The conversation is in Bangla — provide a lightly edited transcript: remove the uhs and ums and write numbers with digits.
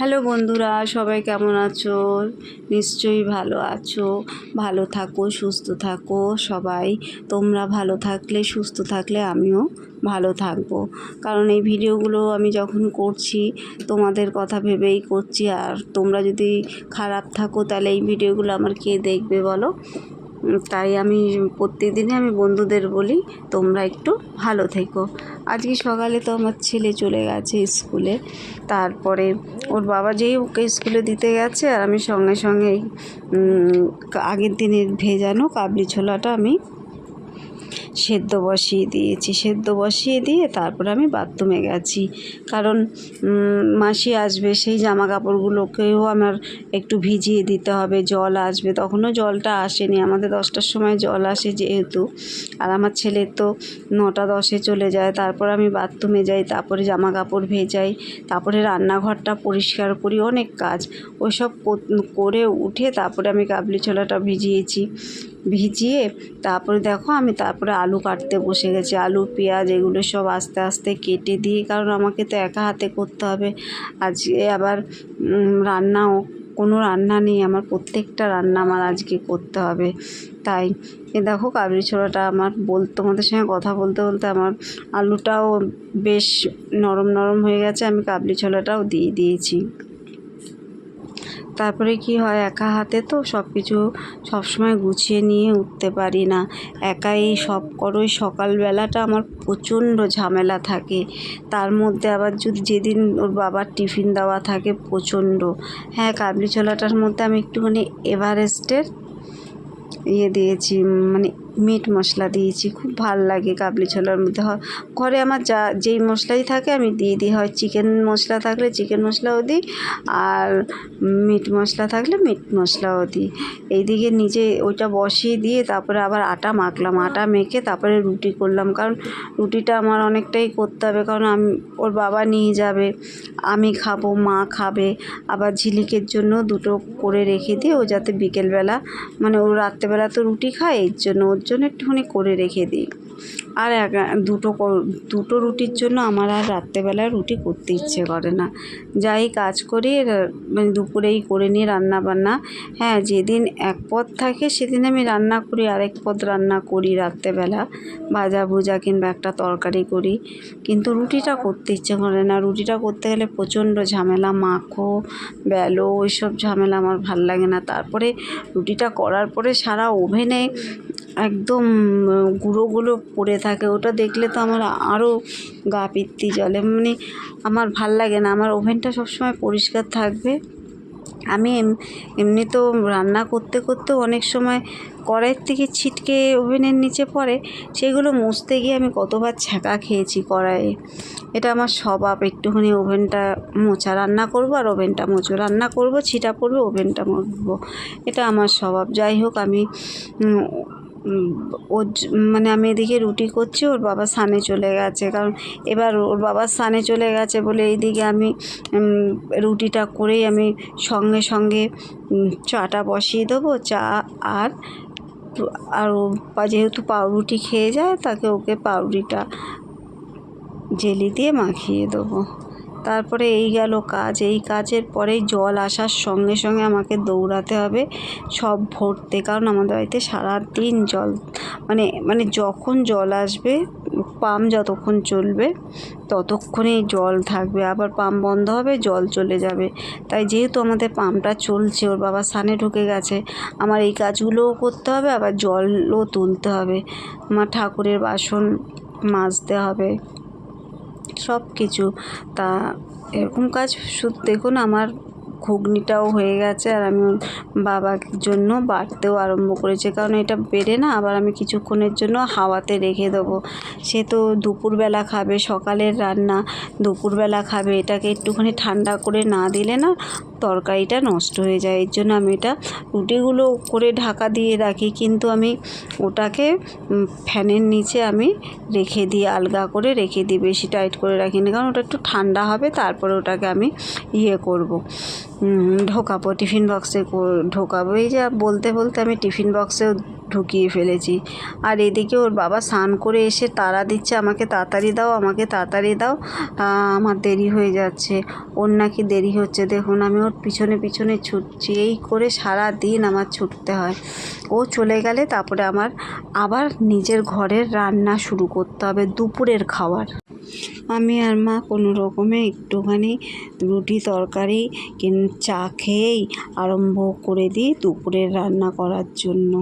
হ্যালো বন্ধুরা, সবাই কেমন আছো? নিশ্চয়ই ভালো আছো। ভালো থাকো, সুস্থ থাকো সবাই। তোমরা ভালো থাকলে, সুস্থ থাকলে আমিও ভালো থাকবো। কারণ এই ভিডিওগুলো আমি যখন করছি তোমাদের কথা ভেবেই করছি। আর তোমরা যদি খারাপ থাকো তাহলে এই ভিডিওগুলো আমার কে দেখবে বলো? তাই আমি প্রত্যেকদিনই আমি বন্ধুদের বলি তোমরা একটু ভালো থেকো। আজকে সকালে তো আমার ছেলে চলে গেছে স্কুলে। তারপরে ওর বাবা যেই ওকে স্কুলে দিতে গেছে আর আমি সঙ্গে সঙ্গেই আগের দিনের ভেজানো কাবলি ছোলাটা আমি সেদ্ধ বসিয়ে দিয়েছি। সেদ্ধ বসিয়ে দিয়ে তারপরে আমি বাথরুমে গেছি। কারণ মাসি আসবে, সেই জামা কাপড়গুলোকেও আমার একটু ভিজিয়ে দিতে হবে। জল আসবে, তখনও জলটা আসেনি, আমাদের 10টার সময় জল আসে যেহেতু। আর আমার ছেলের তো 9টা 10-এ চলে যায়। তারপর আমি বাথরুমে যাই, তারপরে জামা কাপড় ভেজাই, তারপরে রান্নাঘরটা পরিষ্কার করি, অনেক কাজ। ওইসব করে উঠে তারপরে আমি কাবলি ছোলাটা ভিজিয়ে তারপরে দেখো আমি তারপরে আলু কাটতে বসে গেছি। আলু পেঁয়াজ এগুলো সব আস্তে আস্তে কেটে দিয়ে, কারণ আমাকে তো একা হাতে করতে হবে। আজকে আবার কোনো রান্না নেই, আমার প্রত্যেকটা রান্না আমার আজকে করতে হবে। তাই দেখো কাবলি ছোলাটা আমার তোমাদের সঙ্গে কথা বলতে বলতে আমার আলুটাও বেশ নরম নরম হয়ে গেছে। আমি কাবলি ছোলাটাও দিয়ে দিয়েছি। তারপরে কি হয়, একা হাতে তো সব কিছু সবসময় গুছিয়ে নিয়ে উঠতে পারি না। একাই সব করোই। সকালবেলাটা আমার প্রচণ্ড ঝামেলা থাকে। তার মধ্যে আবার যেদিন ওর বাবার টিফিন দেওয়া থাকে প্রচণ্ড। হ্যাঁ, কাবলি ছোলাটার মধ্যে আমি একটুখানি এভারেস্টের দিয়েছি, মানে মিট মশলা দিয়েছি। খুব ভাল লাগে কাবলি ছোলার মধ্যে। ঘরে আমার যেই মশলাই থাকে আমি দিয়ে দিই। হয় চিকেন মশলা থাকলে চিকেন মশলাও দিই, আর মিট মশলা থাকলে মিট মশলাও দিই। এইদিকে নিজে ওইটা বসিয়ে দিয়ে তারপরে আবার আটা মাখলাম। আটা মেখে তারপরে রুটি করলাম, কারণ রুটিটা আমার অনেকটাই করতে হবে। কারণ ওর বাবা নিয়ে যাবে, আমি খাবো, মা খাবে, আবার ঝিলিকের জন্য দুটো করে রেখে দিই। ও যাতে বিকেলবেলা, মানে ও রাত্রেবেলা তো রুটি খায়, ওর জন্য একটুখানি করে রেখে দিই। আর দুটো রুটির জন্য আমার আর রাত্রেবেলা রুটি করতে ইচ্ছে করে না। যাই কাজ করি মানে দুপুরেই করে নিই রান্না বান্না। হ্যাঁ, যেদিন এক পদ থাকে সেদিন আমি রান্না করি, আরেক পদ রান্না করি রাত্রেবেলা, ভাজা ভুজা কিংবা একটা তরকারি করি। কিন্তু রুটিটা করতে ইচ্ছে করে না। রুটিটা করতে গেলে প্রচণ্ড ঝামেলা, মাখো বেলো, ওইসব ঝামেলা আমার ভাল লাগে না। তারপরে রুটিটা করার পরে সারা ওভেনে একদম গুঁড়োগুলো পড়ে থাকে, ওটা দেখলে তো আমার আরও গা পিত্তি জ্বলে। মানে আমার ভাল লাগে না। আমার ওভেনটা সবসময় পরিষ্কার থাকবে। আমি এমনি তো রান্না করতে করতেও অনেক সময় কড়াইয়ের থেকে ছিটকে ওভেনের নিচে পড়ে, সেগুলো মুছতে গিয়ে আমি কতবার ছ্যাঁকা খেয়েছি কড়াইয়ে। এটা আমার স্বভাব, একটুখানি ওভেনটা মোছা। রান্না করবো আর ওভেনটা মুছবো, রান্না করবো ছিটা পড়বে, ওভেনটা মুছবো, এটা আমার স্বভাব। যাই হোক, আমি মানে আমি এদিকে রুটি করছি, ওর বাবা স্নানে চলে গেছে। কারণ এবার ওর বাবা স্নানে চলে গেছে বলে এইদিকে আমি রুটিটা করেই আমি সঙ্গে সঙ্গে চাটা বসিয়ে দেবো। চা আর ও যেহেতু পাউরুটি খেয়ে যায়, ওকে পাউরুটিটা জেলি দিয়ে মাখিয়ে দেবো। তারপরে এই গেল কাজ। এই কাজের পরেই জল আসার সঙ্গে সঙ্গে আমাকে দৌড়াতে হবে সব ভরতে, কারণ আমাদের বাড়িতে সারাদিন জল, মানে যখন জল আসবে, পাম্প যতক্ষণ চলবে ততক্ষণই জল থাকবে, আবার পাম্প বন্ধ হবে জল চলে যাবে। তাই যেহেতু আমাদের পাম্পটা চলছে, ওর বাবা স্নানে ঢুকে গেছে, আমার এই কাজগুলোও করতে হবে, আবার জলও তুলতে হবে, আমার ঠাকুরের বাসন মাজতে হবে, সব কিছু। তা এরকম কাজ শুধু দেখুন, আমার ঘুগনিটাও হয়ে গেছে আর আমি বাবার জন্য বাটতেও আরম্ভ করেছি। কারণ এটা বেড়ে না আবার আমি কিছুক্ষণের জন্য হাওয়াতে রেখে দেবো। সে তো দুপুরবেলা খাবে, সকালের রান্না দুপুরবেলা খাবে, এটাকে একটুখানি ঠান্ডা করে না দিলে না তরকারিটা নষ্ট হয়ে যায়। এর জন্য আমি এটা রুটিগুলো করে ঢাকা দিয়ে রাখি, কিন্তু আমি ওটাকে ফ্যানের নিচে আমি রেখে দিই, আলগা করে রেখে দিই, বেশি টাইট করে রাখি না। কারণ ওটা একটু ঠান্ডা হবে, তারপরে ওটাকে আমি করব, ঢোকাবো টিফিন বক্সে ঢোকাবো। এই যে বলতে বলতে আমি টিফিন বক্সেও ঢুকিয়ে ফেলেছি। আর এদিকে ওর বাবা স্নান করে এসে তাড়া দিচ্ছে, আমাকে তাড়াতাড়ি দাও, আমাকে তাড়াতাড়ি দাও, আমার দেরি হয়ে যাচ্ছে। ওর নাকি দেরি হচ্ছে, দেখুন আমি ওর পিছনে পিছনে ছুটছি, এই করে সারা দিন আমার ছুটতে হয়। ও চলে গেলে তারপরে আমার আবার নিজের ঘরের রান্না শুরু করতে হবে, দুপুরের খাবার। আমি আর মা কোনো রকমে একটুখানি রুটি তরকারি চা খেয়েই আরম্ভ করে দিই দুপুরের রান্না করার জন্য।